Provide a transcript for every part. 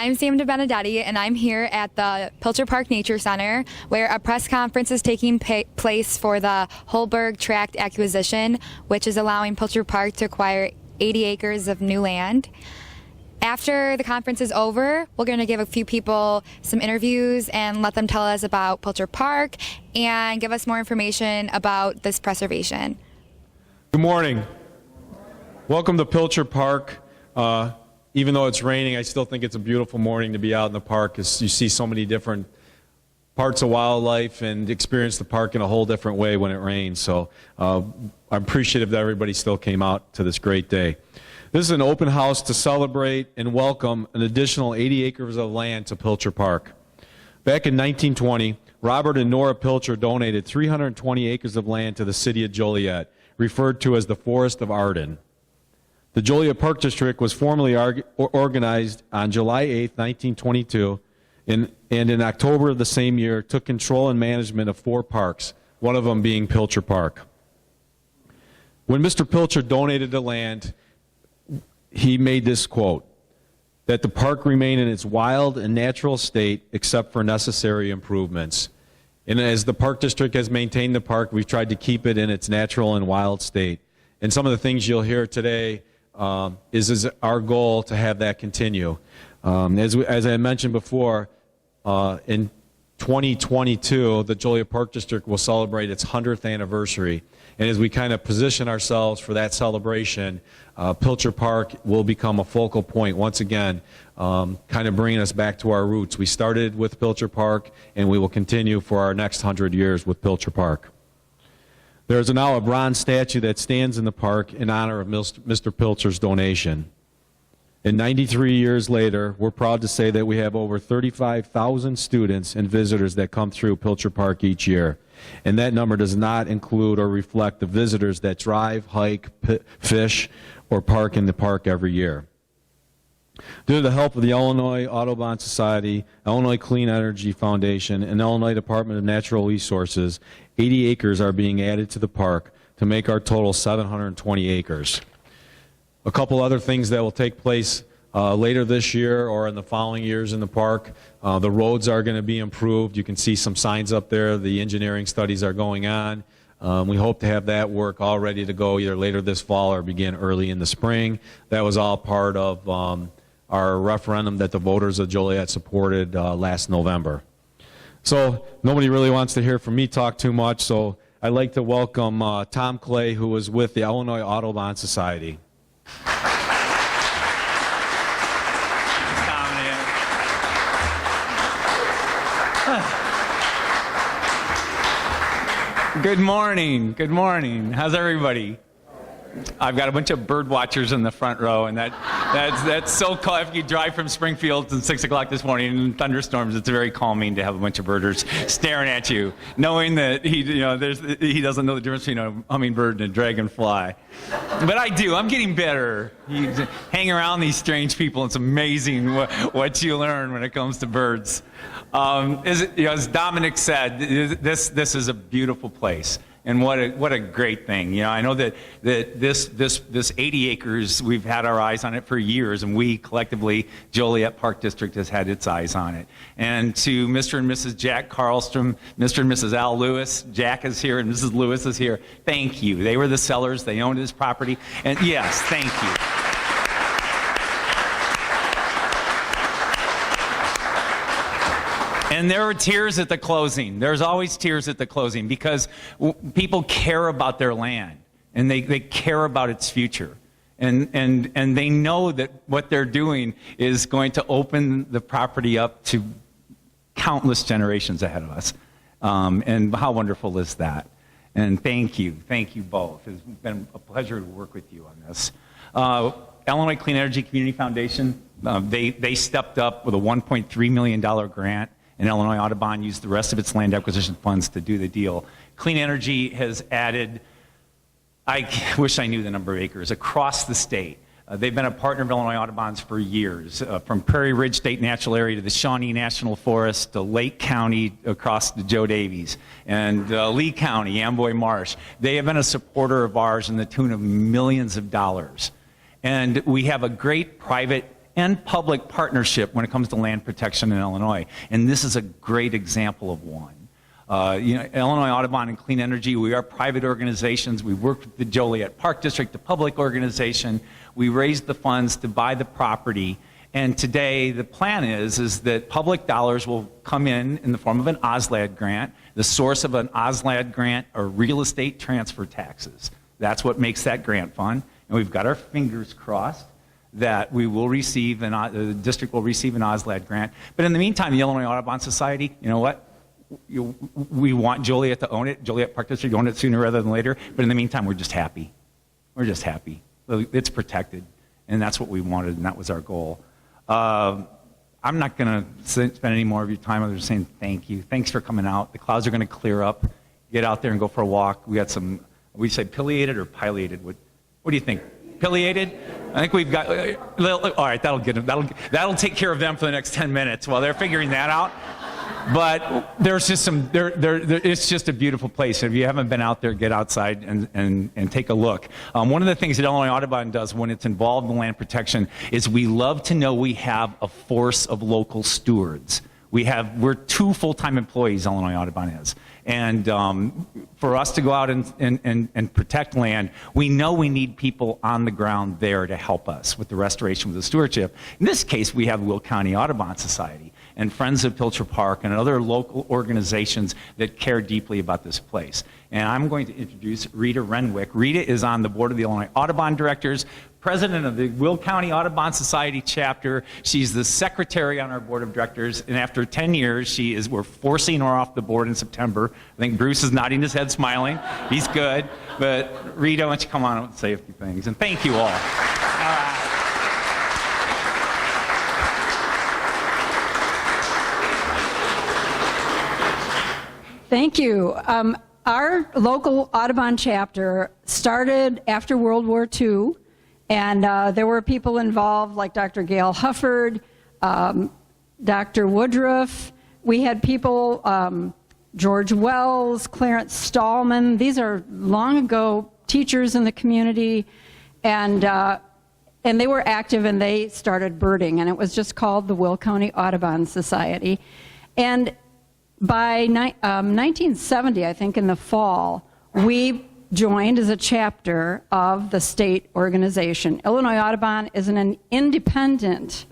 I'm Sam DeBenedetti, and I'm here at the Pilcher Park Nature Center, where a press conference is taking place for the Holberg Tract acquisition, which is allowing Pilcher Park to acquire 80 acres of new land. After the conference is over, we're going to give a few people some interviews and let them tell us about Pilcher Park and give us more information about this preservation. Good morning. Welcome to Pilcher Park. Even though it's raining, I still think it's a beautiful morning to be out in the park, as you see so many different parts of wildlife and experience the park in a whole different way when it rains. So I'm appreciative that everybody still came out to this great day. This is an open house to celebrate and welcome an additional 80 acres of land to Pilcher Park. Back in 1920, Robert and Nora Pilcher donated 320 acres of land to the city of Joliet, referred to as the Forest of Arden. The Joliet Park District was formally organized on July 8, 1922, and in October of the same year took control and management of 4 parks, one of them being Pilcher Park. When Mr. Pilcher donated the land, he made this quote, that the park remain in its wild and natural state except for necessary improvements. And as the Park District has maintained the park, we've tried to keep it in its natural and wild state. And some of the things you'll hear today is our goal to have that continue. As I mentioned before, in 2022, the Joliet Park District will celebrate its 100th anniversary. And as we kind of position ourselves for that celebration, Pilcher Park will become a focal point once again, kind of bringing us back to our roots. We started with Pilcher Park, and we will continue for our next 100 years with Pilcher Park. There is now a bronze statue that stands in the park in honor of Mr. Pilcher's donation. And 93 years later, we're proud to say that we have over 35,000 students and visitors that come through Pilcher Park each year. And that number does not include or reflect the visitors that drive, hike, fish, or park in the park every year. Due to the help of the Illinois Audubon Society, Illinois Clean Energy Foundation, and Illinois Department of Natural Resources, 80 acres are being added to the park to make our total 720 acres. A couple other things that will take place later this year or in the following years in the park. The roads are going to be improved. You can see some signs up there. The engineering studies are going on. We hope to have that work all ready to go either later this fall or begin early in the spring. That was all part of our referendum that the voters of Joliet supported last November. So nobody really wants to hear from me talk too much, so I'd like to welcome Tom Clay, who was with the Illinois Audubon Society. Good morning. Good morning. How's everybody? I've got a bunch of bird watchers in the front row, and that's so cool. If you drive from Springfield at 6 o'clock this morning in thunderstorms, it's very calming to have a bunch of birders staring at you, knowing that he doesn't know the difference between a hummingbird and a dragonfly. But I do. I'm getting better. You hang around these strange people. It's amazing what you learn when it comes to birds. As Dominic said, this is a beautiful place. And what a great thing. You know, I know that this 80 acres, we've had our eyes on it for years, and we collectively, Joliet Park District, has had its eyes on it. And to Mr. and Mrs. Jack Carlstrom, Mr. and Mrs. Al Lewis, Jack is here and Mrs. Lewis is here. Thank you. They were the sellers. They owned this property. And yes, thank you. And there were tears at the closing. There's always tears at the closing because people care about their land and they care about its future. And they know that what they're doing is going to open the property up to countless generations ahead of us. And how wonderful is that? And thank you both. It's been a pleasure to work with you on this. Illinois Clean Energy Community Foundation, they stepped up with a $1.3 million grant. And Illinois Audubon used the rest of its land acquisition funds to do the deal. Clean Energy has added, I wish I knew the number of acres, across the state. They've been a partner of Illinois Audubon's for years, from Prairie Ridge State Natural Area to the Shawnee National Forest to Lake County across to Joe Davies, and Lee County, Amboy Marsh. They have been a supporter of ours in the tune of millions of dollars. And we have a great private and public partnership when it comes to land protection in Illinois. And this is a great example of one. Illinois Audubon and Clean Energy, we are private organizations. We work with the Joliet Park District, a public organization. We raised the funds to buy the property. And today, the plan is that public dollars will come in the form of an OSLAD grant. The source of an OSLAD grant are real estate transfer taxes. That's what makes that grant fund. And we've got our fingers crossed that we will receive, the district will receive an OSLAD grant. But in the meantime, the Illinois Audubon Society, you know what? We want Joliet to own it, Joliet Park District to own it sooner rather than later. But in the meantime, we're just happy. We're just happy. It's protected. And that's what we wanted, and that was our goal. I'm not going to spend any more of your time other than saying thank you. Thanks for coming out. The clouds are going to clear up. Get out there and go for a walk. We got some, we say pileated or pileated? What do you think? Pileated? I think we've got, all right, that'll take care of them for the next 10 minutes while they're figuring that out. But there's just it's just a beautiful place. If you haven't been out there, get outside and take a look. One of the things that Illinois Audubon does when it's involved in land protection is we love to know we have a force of local stewards. We're 2 full-time employees, Illinois Audubon is. And for us to go out and protect land, we know we need people on the ground there to help us with the restoration, with the stewardship. In this case, we have Will County Audubon Society and Friends of Pilcher Park and other local organizations that care deeply about this place. And I'm going to introduce Rita Renwick. Rita is on the board of the Illinois Audubon Directors, president of the Will County Audubon Society chapter. She's the secretary on our board of directors, and after 10 years, we're forcing her off the board in September. I think Bruce is nodding his head, smiling. He's good. But Rita, why don't you come on and say a few things? And thank you all. Thank you. Our local Audubon chapter started after World War II, and there were people involved like Dr. Gail Hufford, Dr. Woodruff. We had people, George Wells, Clarence Stallman. These are long ago teachers in the community, and they were active, and they started birding, and it was just called the Will County Audubon Society. And by 1970, I think in the fall, we joined as a chapter of the state organization. Illinois Audubon is an independent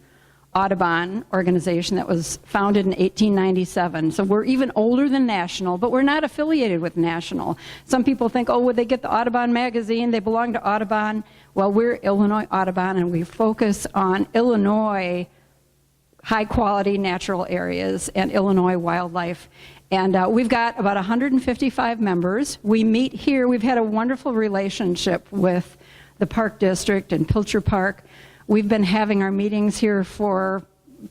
Audubon organization that was founded in 1897. So we're even older than National, but we're not affiliated with National. Some people think, oh, would they get the Audubon magazine? They belong to Audubon. Well, we're Illinois Audubon, and we focus on Illinois high-quality natural areas and Illinois wildlife. And we've got about 155 members. We meet here. We've had a wonderful relationship with the Park District and Pilcher Park. We've been having our meetings here for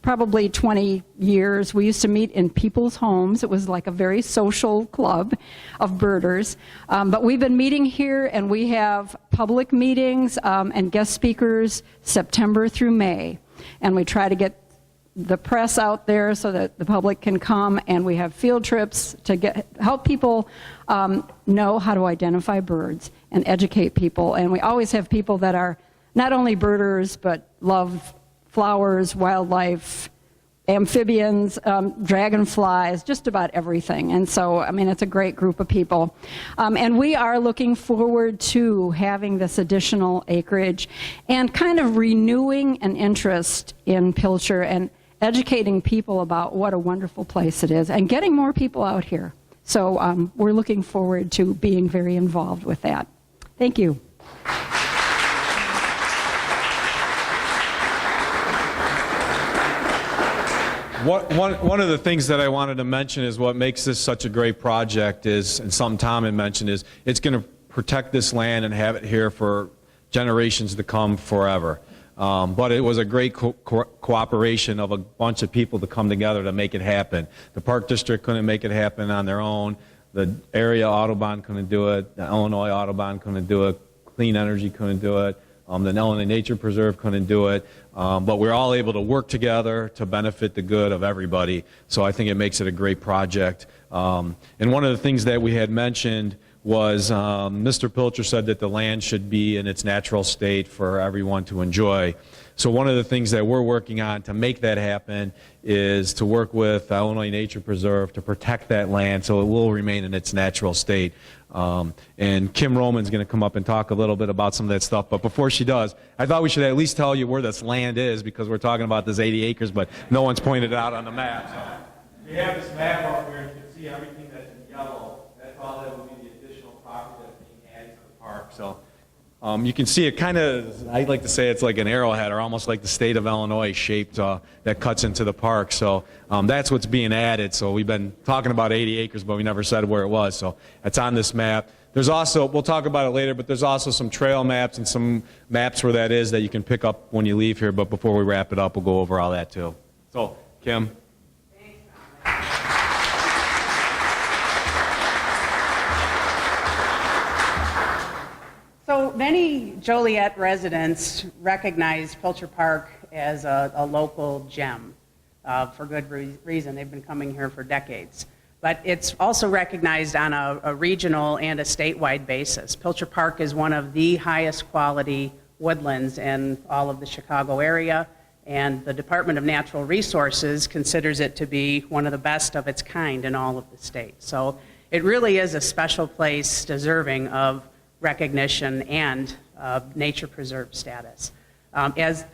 probably 20 years. We used to meet in people's homes. It was like a very social club of birders. But we've been meeting here, and we have public meetings and guest speakers September through May. And we try to get the press out there so that the public can come, and we have field trips to help people know how to identify birds and educate people. And we always have people that are not only birders but love flowers, wildlife, amphibians, dragonflies, just about everything. And so, I mean, it's a great group of people. And we are looking forward to having this additional acreage and kind of renewing an interest in Pilcher and educating people about what a wonderful place it is and getting more people out here. So we're looking forward to being very involved with that. Thank you. One of the things that I wanted to mention is what makes this such a great project is, and something Tom had mentioned, is it's going to protect this land and have it here for generations to come forever. But it was a great cooperation of a bunch of people to come together to make it happen. The Park District couldn't make it happen on their own. The area Audubon couldn't do it. The Illinois Audubon couldn't do it. Clean Energy couldn't do it. The Illinois Nature Preserve couldn't do it. But we're all able to work together to benefit the good of everybody. So I think it makes it a great project. And one of the things that we had mentioned was Mr. Pilcher said that the land should be in its natural state for everyone to enjoy. So one of the things that we're working on to make that happen is to work with Illinois Nature Preserve to protect that land so it will remain in its natural state. And Kim Roman's going to come up and talk a little bit about some of that stuff. But before she does, I thought we should at least tell you where this land is, because we're talking about this 80 acres, but no one's pointed it out on the map. So we have this map up here, and you can see everything that's in yellow. That's all that will be the additional property that's being added to the park. So you can see it kind of, I like to say it's like an arrowhead, or almost like the state of Illinois shaped that cuts into the park. So that's what's being added. So we've been talking about 80 acres, but we never said where it was. So it's on this map. There's also, we'll talk about it later, but there's also some trail maps and some maps where that is that you can pick up when you leave here. But before we wrap it up, we'll go over all that too. So, Kim. So many Joliet residents recognize Pilcher Park as a local gem for good reason. They've been coming here for decades. But it's also recognized on a regional and a statewide basis. Pilcher Park is one of the highest quality woodlands in all of the Chicago area, and the Department of Natural Resources considers it to be one of the best of its kind in all of the state. So it really is a special place deserving of recognition and nature preserve status. As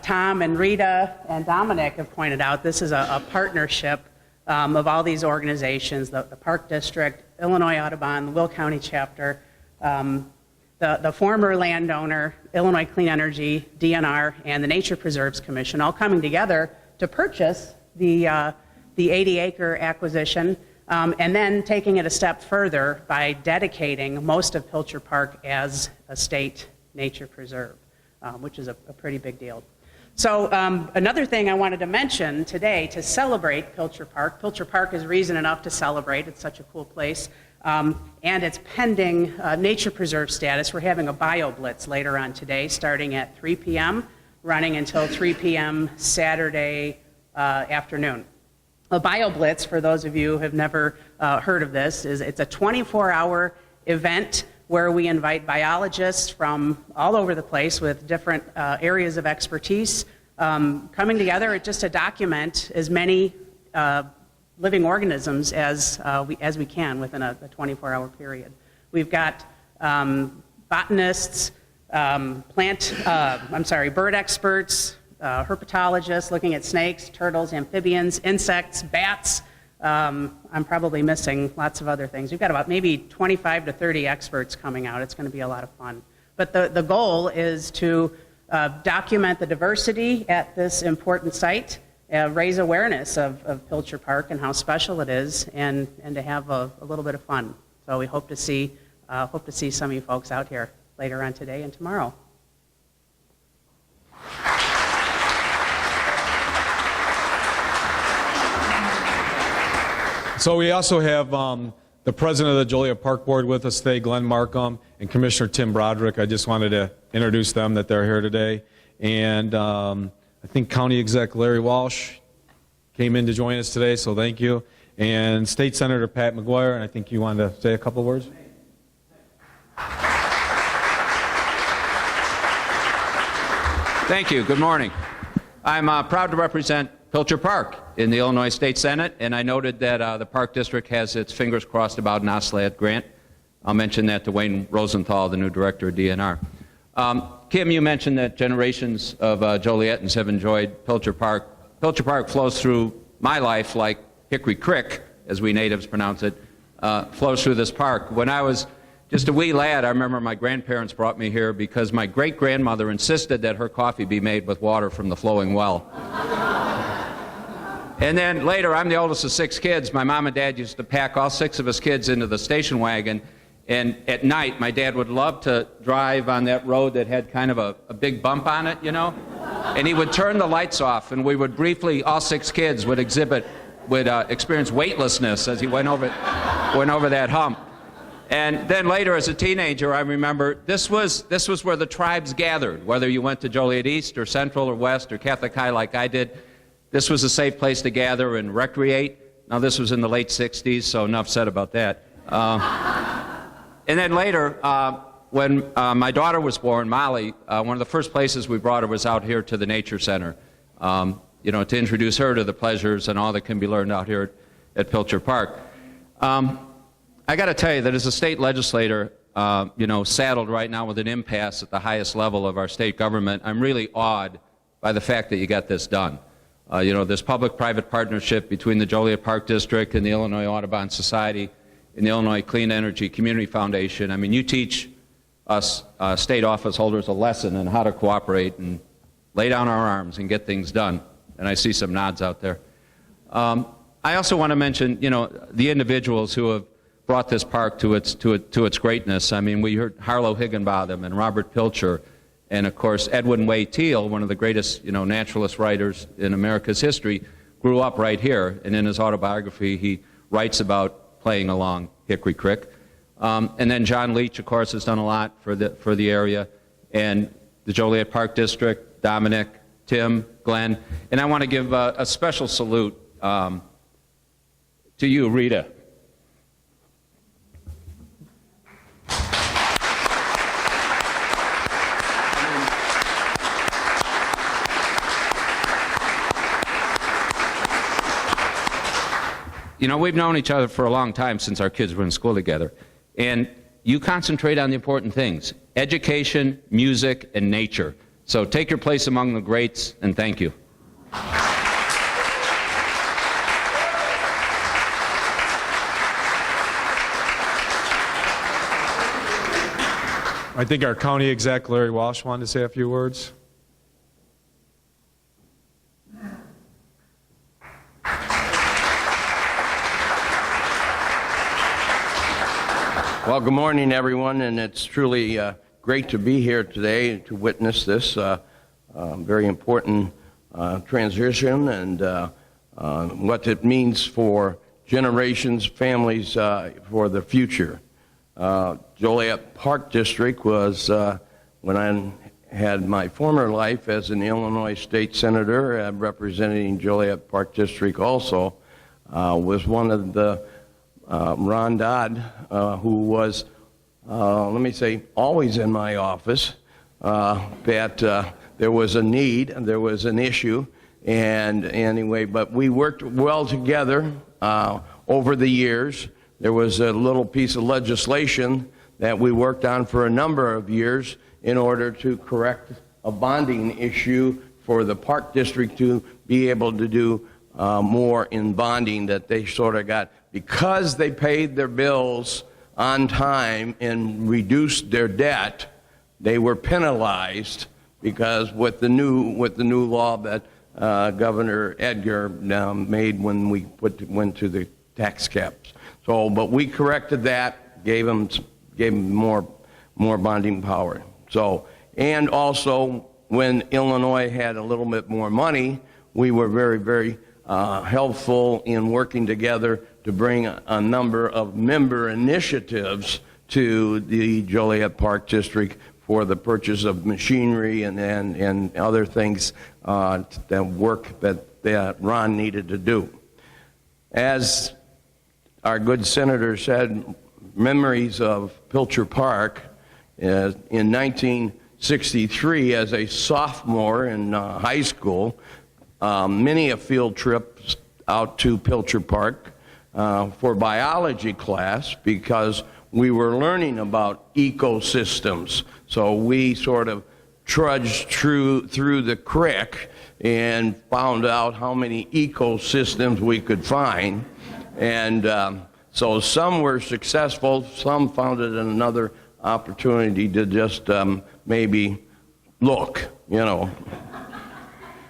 Tom and Rita and Dominic have pointed out, this is a partnership of all these organizations, the Park District, Illinois Audubon, the Will County chapter, the former landowner, Illinois Clean Energy, DNR, and the Nature Preserves Commission, all coming together to purchase the 80-acre acquisition, and then taking it a step further by dedicating most of Pilcher Park as a state nature preserve, which is a pretty big deal. So another thing I wanted to mention today to celebrate Pilcher Park. Pilcher Park is reason enough to celebrate. It's such a cool place. And it's pending nature preserve status. We're having a bio blitz later on today, starting at 3 p.m., running until 3 p.m. Saturday afternoon. A bio blitz, for those of you who have never heard of this, it's a 24-hour event where we invite biologists from all over the place with different areas of expertise coming together just to document as many living organisms as we can within a 24-hour period. We've got botanists, bird experts, herpetologists looking at snakes, turtles, amphibians, insects, bats. I'm probably missing lots of other things. We've got about maybe 25 to 30 experts coming out. It's going to be a lot of fun. But the goal is to document the diversity at this important site, raise awareness of Pilcher Park and how special it is, and to have a little bit of fun. So we hope to see some of you folks out here later on today and tomorrow. So we also have the president of the Joliet Park Board with us today, Glenn Markham, and Commissioner Tim Broderick. I just wanted to introduce them, that they're here today. And I think County Exec Larry Walsh came in to join us today, so thank you. And State Senator Pat McGuire, and I think you wanted to say a couple words. Thank you. Good morning. I'm proud to represent Pilcher Park in the Illinois State Senate, and I noted that the Park District has its fingers crossed about an OSLAD grant. I'll mention that to Wayne Rosenthal, the new director of DNR. Kim, you mentioned that generations of Jolietans have enjoyed Pilcher Park. Pilcher Park flows through my life like Hickory Creek, as we natives pronounce it, flows through this park. When I was just a wee lad, I remember my grandparents brought me here because my great-grandmother insisted that her coffee be made with water from the flowing well. And then later, I'm the oldest of 6 kids. My mom and dad used to pack all 6 of us kids into the station wagon. And at night, my dad would love to drive on that road that had kind of a big bump on it, you know? And he would turn the lights off, and we would briefly, all 6 kids would experience weightlessness as he went over that hump. And then later, as a teenager, I remember this was where the tribes gathered, whether you went to Joliet East or Central or West or Catholic High like I did. This was a safe place to gather and recreate. Now, this was in the late 60s, so enough said about that. And then later, when my daughter was born, Molly, one of the first places we brought her was out here to the Nature Center, you know, to introduce her to the pleasures and all that can be learned out here at Pilcher Park. I got to tell you that as a state legislator, you know, saddled right now with an impasse at the highest level of our state government, I'm really awed by the fact that you got this done. You know, this public-private partnership between the Joliet Park District and the Illinois Audubon Society and the Illinois Clean Energy Community Foundation. I mean, you teach us state office holders a lesson on how to cooperate and lay down our arms and get things done. And I see some nods out there. I also want to mention, you know, the individuals who have brought this park to its greatness. I mean, we heard Harlow Higginbotham and Robert Pilcher, and of course Edwin Way Teal, one of the greatest, you know, naturalist writers in America's history, grew up right here. And in his autobiography, he writes about playing along Hickory Creek. And then John Leach, of course, has done a lot for the area, and the Joliet Park District, Dominic, Tim, Glenn, and I want to give a special salute to you, Rita. You know, we've known each other for a long time, since our kids were in school together. And you concentrate on the important things: education, music, and nature. So take your place among the greats, and thank you. I think our county exec, Larry Walsh, wanted to say a few words. Well, good morning, everyone, and it's truly great to be here today to witness this very important transition and what it means for generations, families, for the future. Joliet Park District was, when I had my former life as an Illinois state senator representing Joliet Park District also, was one of the Ron Dodd, who was, let me say, always in my office, that there was a need, and there was an issue, and anyway, but we worked well together over the years. There was a little piece of legislation that we worked on for a number of years in order to correct a bonding issue for the Park District to be able to do more in bonding that they sort of got. Because they paid their bills on time and reduced their debt, they were penalized, because with the new law that Governor Edgar made when we went to the tax caps. So, but we corrected that, gave them more bonding power. So, and also when Illinois had a little bit more money, we were very, very helpful in working together to bring a number of member initiatives to the Joliet Park District for the purchase of machinery and other things, that work that Ron needed to do. As our good senator said, memories of Pilcher Park. In 1963, as a sophomore in high school, many a field trip out to Pilcher Park for biology class, because we were learning about ecosystems. So we sort of trudged through the creek and found out how many ecosystems we could find. And so some were successful, some found it another opportunity to just maybe look, you know.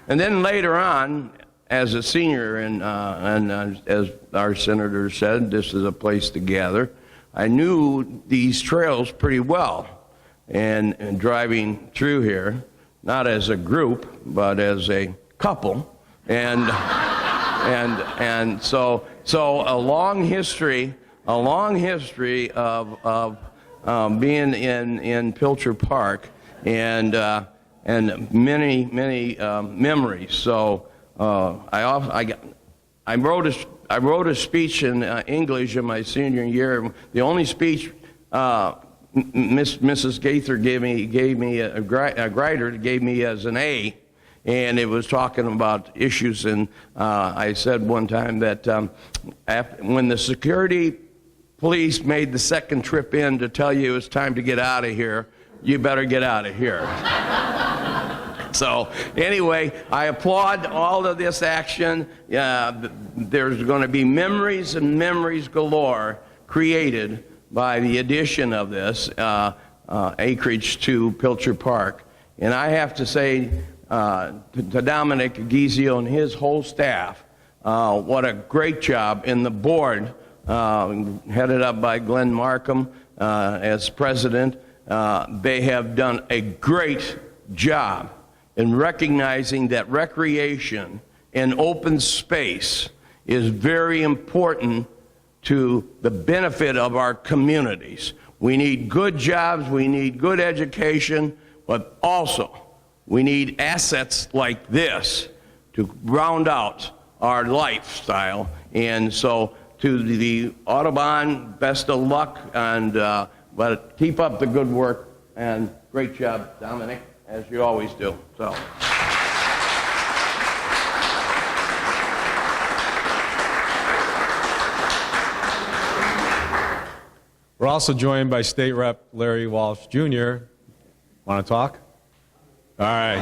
And then later on, as a senior, and as our senator said, this is a place to gather, I knew these trails pretty well. And driving through here, not as a group, but as a couple, and so a long history of being in Pilcher Park, and many memories. So I wrote a speech in English in my senior year. The only speech Mrs. Gaither gave me a grider, gave me as an A, and it was talking about issues. And I said one time that when the security police made the second trip in to tell you it's time to get out of here, you better get out of here. So anyway, I applaud all of this action. There's going to be memories and memories galore created by the addition of this acreage to Pilcher Park. And I have to say to Dominic Gizio and his whole staff, what a great job. And the board, headed up by Glenn Markham as president, they have done a great job in recognizing that recreation and open space is very important to the benefit of our communities. We need good jobs, we need good education, but also we need assets like this to round out our lifestyle. And so to the Audubon, best of luck, and but keep up the good work, and great job, Dominic, as you always do. So. We're also joined by State Rep Larry Walsh Jr. Want to talk? All right.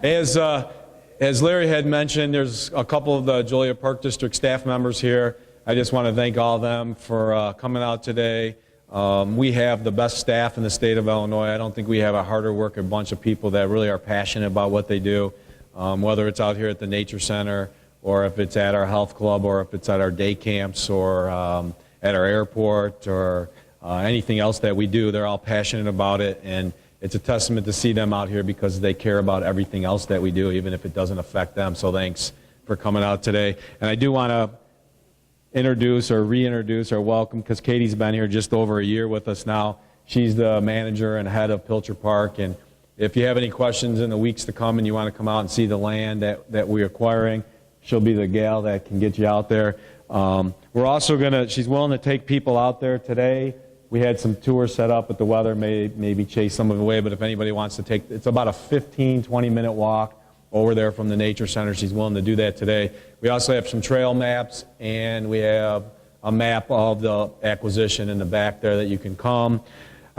As Larry had mentioned, there's a couple of the Joliet Park District staff members here. I just want to thank all of them for coming out today. We have the best staff in the state of Illinois. I don't think we have a harder working bunch of people that really are passionate about what they do, whether it's out here at the Nature Center, or if it's at our health club, or if it's at our day camps, or at our airport, or anything else that we do. They're all passionate about it, and it's a testament to see them out here because they care about everything else that we do, even if it doesn't affect them. So thanks for coming out today. And I do want to introduce or reintroduce or welcome, because Katie's been here just over a year with us now. She's the manager and head of Pilcher Park, and if you have any questions in the weeks to come and you want to come out and see the land that we're acquiring, she'll be the gal that can get you out there. We're also she's willing to take people out there today. We had some tours set up, but the weather may maybe chase some of it away, but if anybody wants to take, it's about a 15, 20-minute walk over there from the Nature Center. She's willing to do that today. We also have some trail maps, and we have a map of the acquisition in the back there that you can come.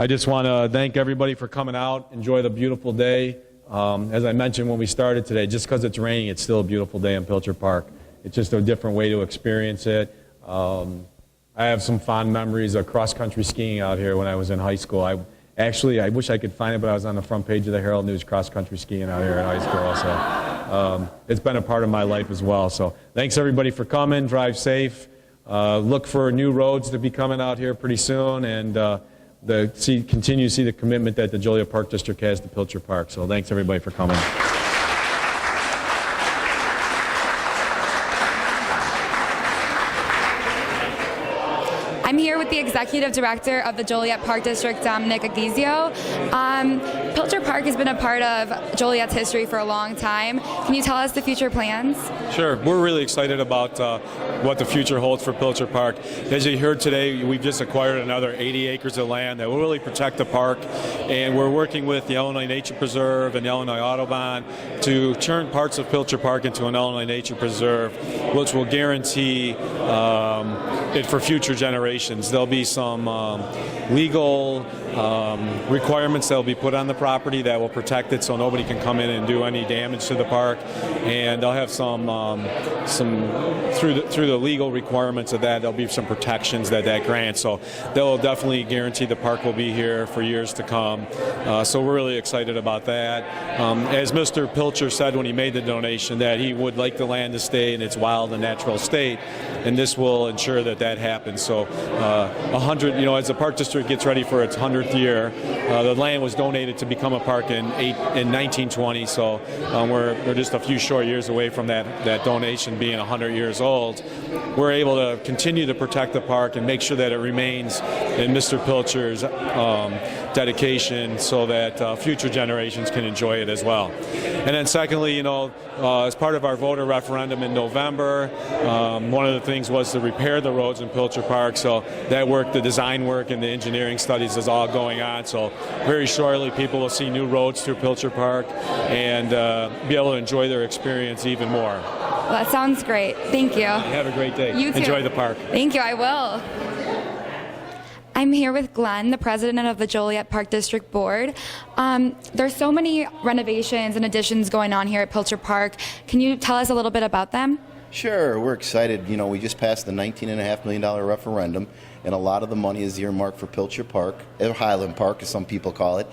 I just want to thank everybody for coming out. Enjoy the beautiful day. As I mentioned when we started today, just because it's raining, it's still a beautiful day in Pilcher Park. It's just a different way to experience it. I have some fond memories of cross-country skiing out here when I was in high school. I wish I could find it, but I was on the front page of the Herald News cross-country skiing out here in high school. So it's been a part of my life as well. So thanks, everybody, for coming. Drive safe. Look for new roads to be coming out here pretty soon, and continue to see the commitment that the Joliet Park District has to Pilcher Park. So thanks, everybody, for coming. I'm here with the Executive Director of the Joliet Park District, Dominic Agizio. Pilcher Park has been a part of Joliet's history for a long time. Can you tell us the future plans? Sure. We're really excited about what the future holds for Pilcher Park. As you heard today, we've just acquired another 80 acres of land that will really protect the park, and we're working with the Illinois Nature Preserve and the Illinois Audubon to turn parts of Pilcher Park into an Illinois Nature Preserve, which will guarantee it for future generations. There'll be some legal requirements that will be put on the property that will protect it so nobody can come in and do any damage to the park, and they'll have some through the legal requirements of that, there'll be some protections that grants. So they'll definitely guarantee the park will be here for years to come. So we're really excited about that. As Mr. Pilcher said when he made the donation, that he would like the land to stay in its wild and natural state, and this will ensure that happens. So 100, as the Park District gets ready for its 100th year, the land was donated to become a park in 1920. So we're just a few short years away from that donation being 100 years old. We're able to continue to protect the park and make sure that it remains in Mr. Pilcher's dedication so that future generations can enjoy it as well. And then secondly, as part of our voter referendum in November, one of the things was to repair the roads in Pilcher Park. So that work, the design work and the engineering studies is all going on. So very shortly people will see new roads through Pilcher Park and be able to enjoy their experience even more. Well, that sounds great. Thank you. Have a great day. You too. Enjoy the park. Thank you, I will. I'm here with Glenn, the president of the Joliet Park District Board. There's so many renovations and additions going on here at Pilcher Park. Can you tell us a little bit about them? Sure, we're excited. We just passed the $19.5 million referendum, and a lot of the money is earmarked for Pilcher Park, or Highland Park, as some people call it.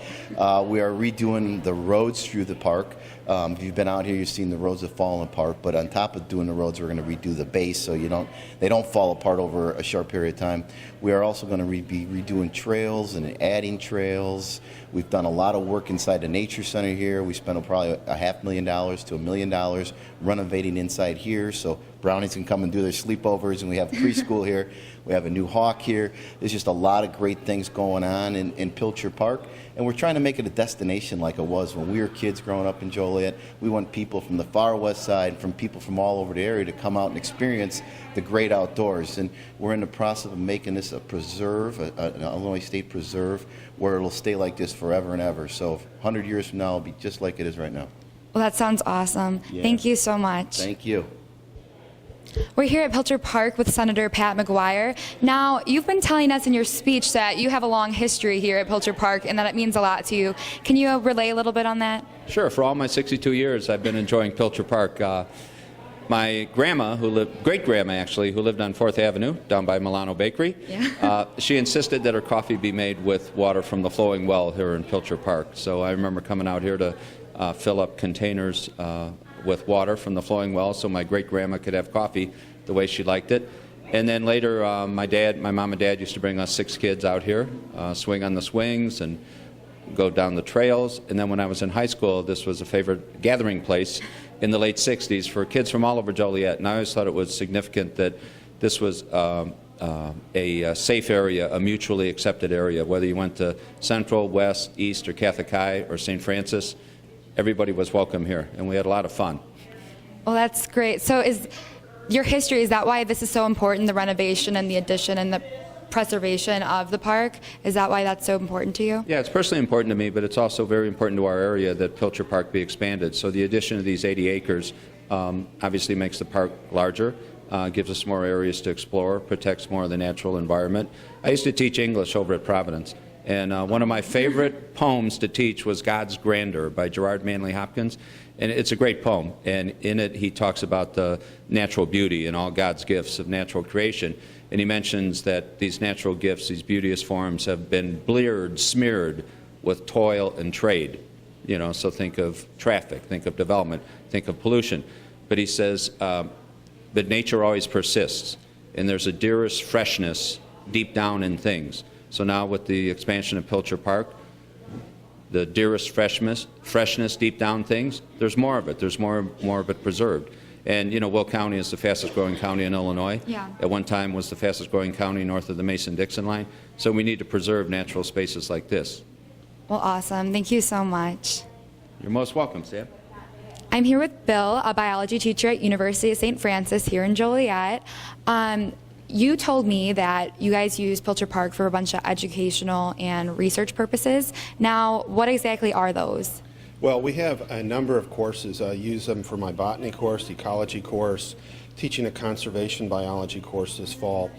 We are redoing the roads through the park. If you've been out here, you've seen the roads have fallen apart, but on top of doing the roads, we're going to redo the base so they don't fall apart over a short period of time. We are also going to be redoing trails and adding trails. We've done a lot of work inside the Nature Center here. We spent probably $500,000 to $1 million renovating inside here so brownies can come and do their sleepovers, and we have preschool here. We have a new hawk here. There's just a lot of great things going on in Pilcher Park, and we're trying to make it a destination like it was when we were kids growing up in Joliet. We want people from the far west side, from people from all over the area to come out and experience the great outdoors. And we're in the process of making this a preserve, an Illinois State preserve, where it'll stay like this forever and ever. So 100 years from now, it'll be just like it is right now. Well, that sounds awesome. Yeah. Thank you so much. Thank you. We're here at Pilcher Park with Senator Pat McGuire. Now, you've been telling us in your speech that you have a long history here at Pilcher Park and that it means a lot to you. Can you relay a little bit on that? Sure. For all my 62 years, I've been enjoying Pilcher Park. My grandma, great-grandma actually, who lived on 4th Avenue down by Milano Bakery, she insisted that her coffee be made with water from the flowing well here in Pilcher Park. So I remember coming out here to fill up containers with water from the flowing well so my great-grandma could have coffee the way she liked it. And then later, my mom and dad used to bring us 6 kids out here, swing on the swings and go down the trails. And then when I was in high school, this was a favorite gathering place in the late 60s for kids from all over Joliet. And I always thought it was significant that this was a safe area, a mutually accepted area. Whether you went to Central, West, East, or Catholic High, or St. Francis, everybody was welcome here, and we had a lot of fun. Well, that's great. So is your history, is that why this is so important, the renovation and the addition and the preservation of the park? Is that why that's so important to you? Yeah, it's personally important to me, but it's also very important to our area that Pilcher Park be expanded. So the addition of these 80 acres obviously makes the park larger, gives us more areas to explore, protects more of the natural environment. I used to teach English over at Providence, and one of my favorite poems to teach was God's Grandeur by Gerard Manley Hopkins. And it's a great poem, and in it he talks about the natural beauty and all God's gifts of natural creation. And he mentions that these natural gifts, these beauteous forms, have been bleared, smeared with toil and trade. So think of traffic, think of development, think of pollution. But he says, but nature always persists, and there's a dearest freshness deep down in things. So now with the expansion of Pilcher Park, the dearest freshness deep down things, there's more of it. There's more of it preserved. And, Will County is the fastest growing county in Illinois. Yeah. At one time was the fastest growing county north of the Mason-Dixon line. So we need to preserve natural spaces like this. Well, awesome. Thank you so much. You're most welcome, Sam. I'm here with Bill, a biology teacher at University of St. Francis here in Joliet. You told me that you guys use Pilcher Park for a bunch of educational and research purposes. Now, what exactly are those? Well, we have a number of courses. I use them for my botany course, ecology course, teaching a conservation biology course this fall.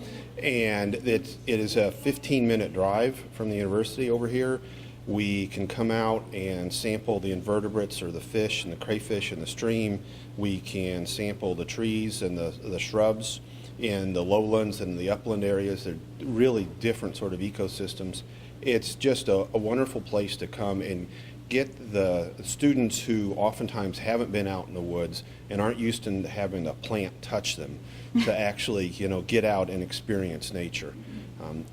And it is a 15-minute drive from the university over here. We can come out and sample the invertebrates or the fish and the crayfish in the stream. We can sample the trees and the shrubs in the lowlands and the upland areas. They're really different sort of ecosystems. It's just a wonderful place to come and get the students who oftentimes haven't been out in the woods and aren't used to having a plant touch them to actually, get out and experience nature.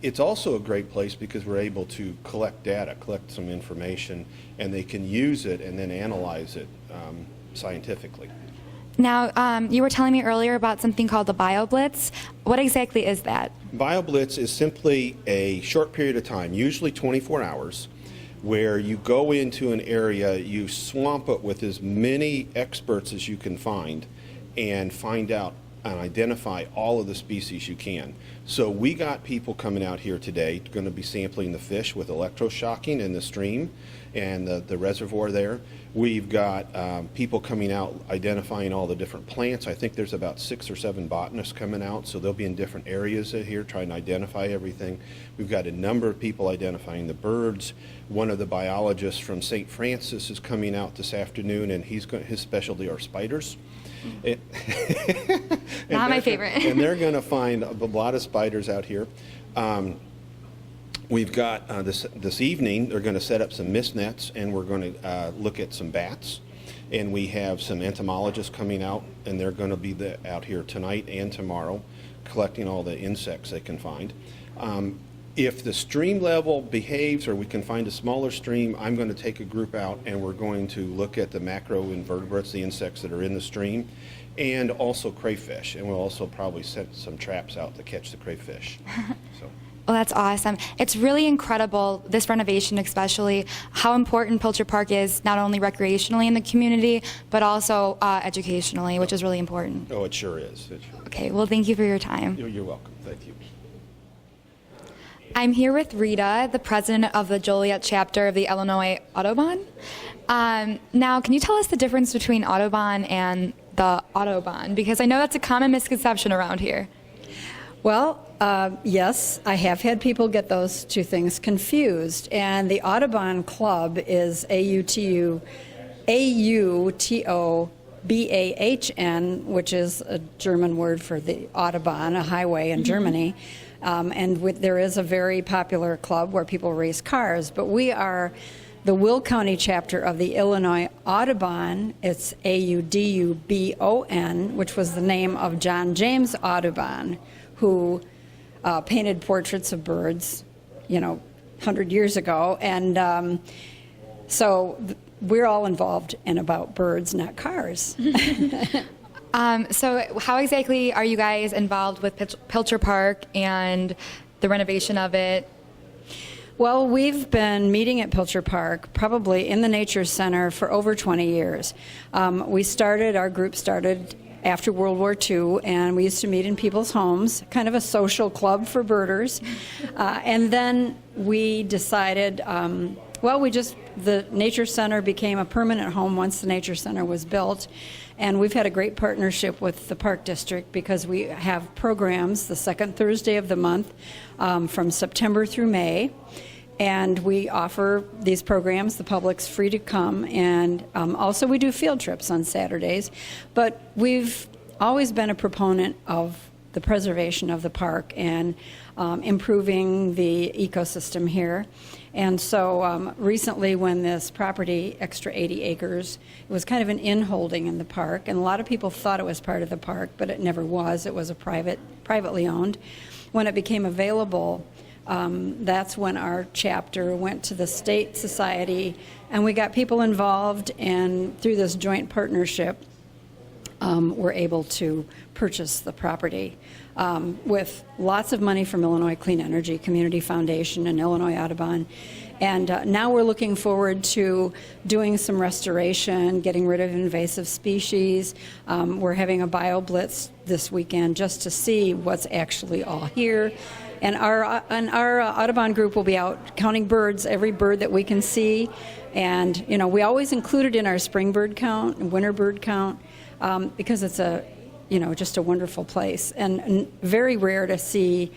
It's also a great place because we're able to collect data, collect some information, and they can use it and then analyze it scientifically. Now, you were telling me earlier about something called the BioBlitz. What exactly is that? BioBlitz is simply a short period of time, usually 24 hours, where you go into an area, you swamp it with as many experts as you can find out and identify all of the species you can. So we got people coming out here today going to be sampling the fish with electroshocking in the stream and the reservoir there. We've got people coming out identifying all the different plants. I think there's about 6 or 7 botanists coming out, so they'll be in different areas here trying to identify everything. We've got a number of people identifying the birds. One of the biologists from St. Francis is coming out this afternoon, and his specialty are spiders. Not my favorite. And they're going to find a lot of spiders out here. We've got this evening, they're going to set up some mist nets, and we're going to look at some bats. And we have some entomologists coming out, and they're going to be out here tonight and tomorrow collecting all the insects they can find. If the stream level behaves or we can find a smaller stream, I'm going to take a group out and we're going to look at the macroinvertebrates, the insects that are in the stream, and also crayfish. And we'll also probably set some traps out to catch the crayfish. So. Well, that's awesome. It's really incredible, this renovation especially, how important Pilcher Park is not only recreationally in the community, but also educationally, which is really important. Oh, it sure is. Okay, well, thank you for your time. You're welcome. Thank you. I'm here with Rita, the president of the Joliet chapter of the Illinois Autobahn. Now, can you tell us the difference between Autobahn and the Autobahn? Because I know that's a common misconception around here. Well, yes, I have had people get those two things confused. And the Autobahn Club is AUTOBAHN, which is a German word for the Autobahn, a highway in Germany. There is a very popular club where people race cars, but we are the Will County chapter of the Illinois Autobahn. It's AUDUBON, which was the name of John James Audubon, who painted portraits of birds, 100 years ago. And so we're all involved in about birds, not cars. So how exactly are you guys involved with Pilcher Park and the renovation of it? Well, we've been meeting at Pilcher Park, probably in the Nature Center, for over 20 years. Our group started after World War II, and we used to meet in people's homes, kind of a social club for birders. And then we decided, the Nature Center became a permanent home once the Nature Center was built. And we've had a great partnership with the Park District because we have programs the second Thursday of the month from September through May. And we offer these programs. The public's free to come. And also we do field trips on Saturdays. But we've always been a proponent of the preservation of the park and improving the ecosystem here. And so recently when this property, extra 80 acres, it was kind of an in-holding in the park, and a lot of people thought it was part of the park, but it never was. It was privately owned. When it became available, that's when our chapter went to the state society, and we got people involved, and through this joint partnership, we're able to purchase the property with lots of money from Illinois Clean Energy Community Foundation and Illinois Audubon. And now we're looking forward to doing some restoration, getting rid of invasive species. We're having a bio blitz this weekend just to see what's actually all here. And our Audubon group will be out counting birds, every bird that we can see. And, we always include it in our spring bird count and winter bird count because it's just a wonderful place. And very rare to see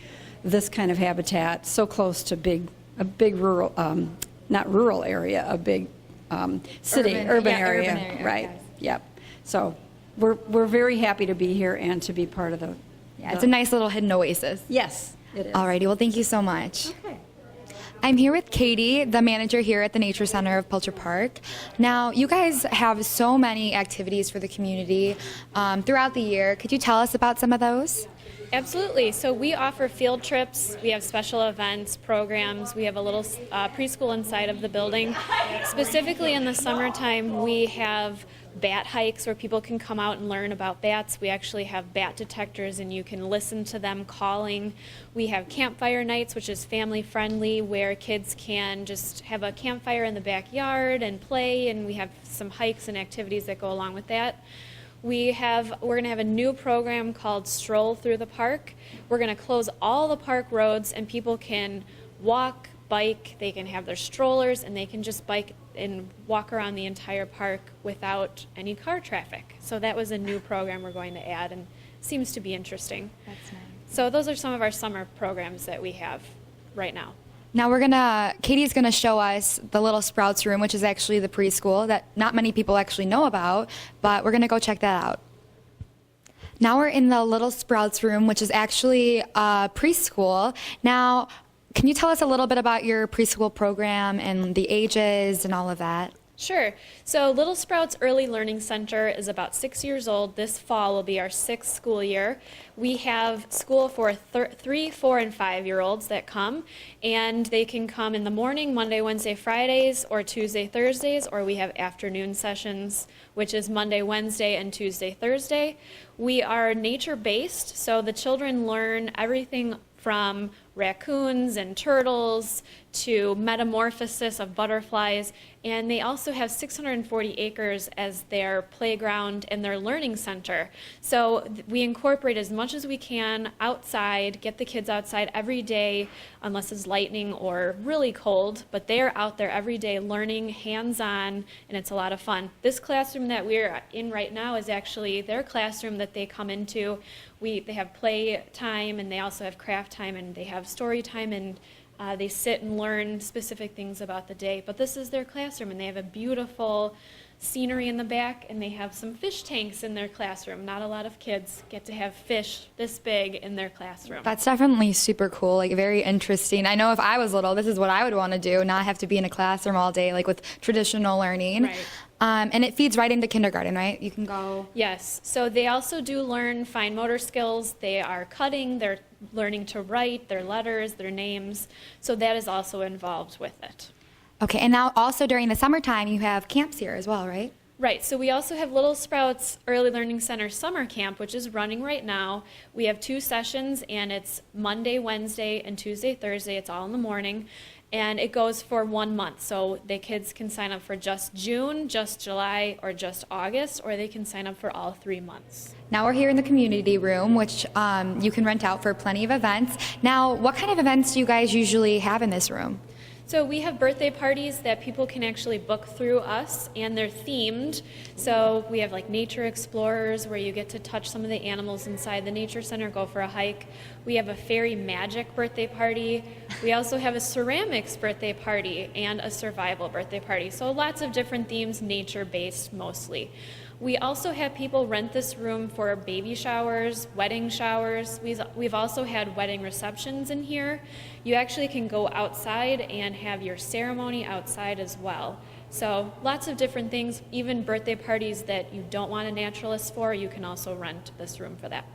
this kind of habitat so close to a big rural, not rural area, a big city, urban area. Right, yes. Yep. So we're very happy to be here and to be part of it's a nice little hidden oasis. Yes, it is. Alrighty, well, thank you so much. Okay. I'm here with Katie, the manager here at the Nature Center of Pilcher Park. Now, you guys have so many activities for the community throughout the year. Could you tell us about some of those? Absolutely. So we offer field trips, we have special events, programs, we have a little preschool inside of the building. Specifically in the summertime, we have bat hikes where people can come out and learn about bats. We actually have bat detectors and you can listen to them calling. We have campfire nights, which is family friendly, where kids can just have a campfire in the backyard and play, and we have some hikes and activities that go along with that. We're going to have a new program called Stroll Through the Park. We're going to close all the park roads and people can walk, bike, they can have their strollers, and they can just bike and walk around the entire park without any car traffic. So that was a new program we're going to add, and seems to be interesting. That's nice. So those are some of our summer programs that we have right now. Now Katie's gonna show us the Little Sprouts room, which is actually the preschool that not many people actually know about, but we're gonna go check that out. Now we're in the Little Sprouts room, which is actually a preschool. Now, can you tell us a little bit about your preschool program and the ages and all of that? Sure. So Little Sprouts Early Learning Center is about 6 years old. This fall will be our 6th school year. We have school for 3, 4, and 5-year-olds that come, and they can come in the morning, Monday, Wednesday, Fridays, or Tuesday, Thursdays, or we have afternoon sessions, which is Monday, Wednesday, and Tuesday, Thursday. We are nature-based, so the children learn everything from raccoons and turtles to metamorphosis of butterflies, and they also have 640 acres as their playground and their learning center. So we incorporate as much as we can outside, get the kids outside every day, unless it's lightning or really cold, but they're out there every day learning hands-on, and it's a lot of fun. This classroom that we're in right now is actually their classroom that they come into. They have play time, and they also have craft time, and they have story time, and they sit and learn specific things about the day. But this is their classroom, and they have a beautiful scenery in the back, and they have some fish tanks in their classroom. Not a lot of kids get to have fish this big in their classroom. That's definitely super cool, like very interesting. I know if I was little, this is what I would want to do, not have to be in a classroom all day, like with traditional learning. Right. And it feeds right into kindergarten, right? You can go. Yes. So they also do learn fine motor skills. They are cutting. They're learning to write their letters, their names. So that is also involved with it. Okay, and now also during the summertime, you have camps here as well, right? Right. So we also have Little Sprouts Early Learning Center Summer Camp, which is running right now. We have 2 sessions, and it's Monday, Wednesday, and Tuesday, Thursday. It's all in the morning. And it goes for 1 month. So the kids can sign up for just June, just July, or just August, or they can sign up for all 3 months. Now we're here in the community room, which you can rent out for plenty of events. Now, what kind of events do you guys usually have in this room? So we have birthday parties that people can actually book through us, and they're themed. So we have like nature explorers where you get to touch some of the animals inside the nature center, go for a hike. We have a fairy magic birthday party. We also have a ceramics birthday party and a survival birthday party. So lots of different themes, nature-based mostly. We also have people rent this room for baby showers, wedding showers. We've also had wedding receptions in here. You actually can go outside and have your ceremony outside as well. So lots of different things, even birthday parties that you don't want a naturalist for, you can also rent this room for that.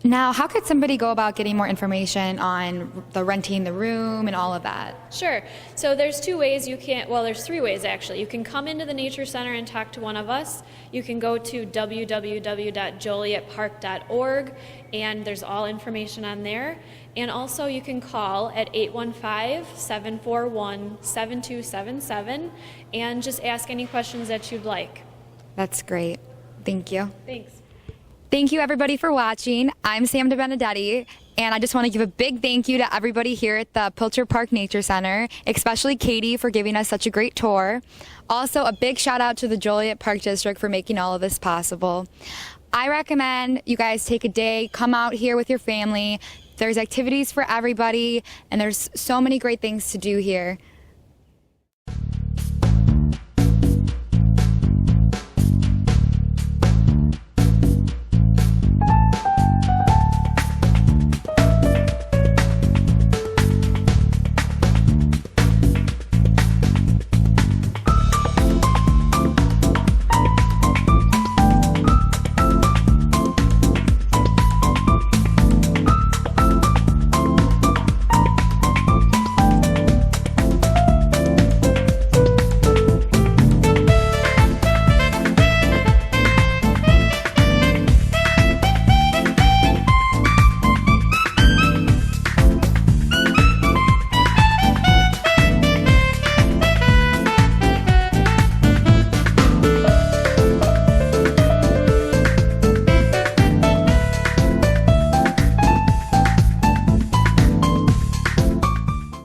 Now, how could somebody go about getting more information on the renting the room and all of that? Sure. So there's 2 ways there's 3 ways actually. You can come into the Nature Center and talk to one of us. You can go to www.jolietpark.org, and there's all information on there. And also you can call at 815-741-7277 and just ask any questions that you'd like. That's great. Thank you. Thanks. Thank you, everybody, for watching. I'm Sam DeBenedetti, and I just want to give a big thank you to everybody here at the Pilcher Park Nature Center, especially Katie for giving us such a great tour. Also, a big shout out to the Joliet Park District for making all of this possible. I recommend you guys take a day, come out here with your family. There's activities for everybody, and there's so many great things to do here.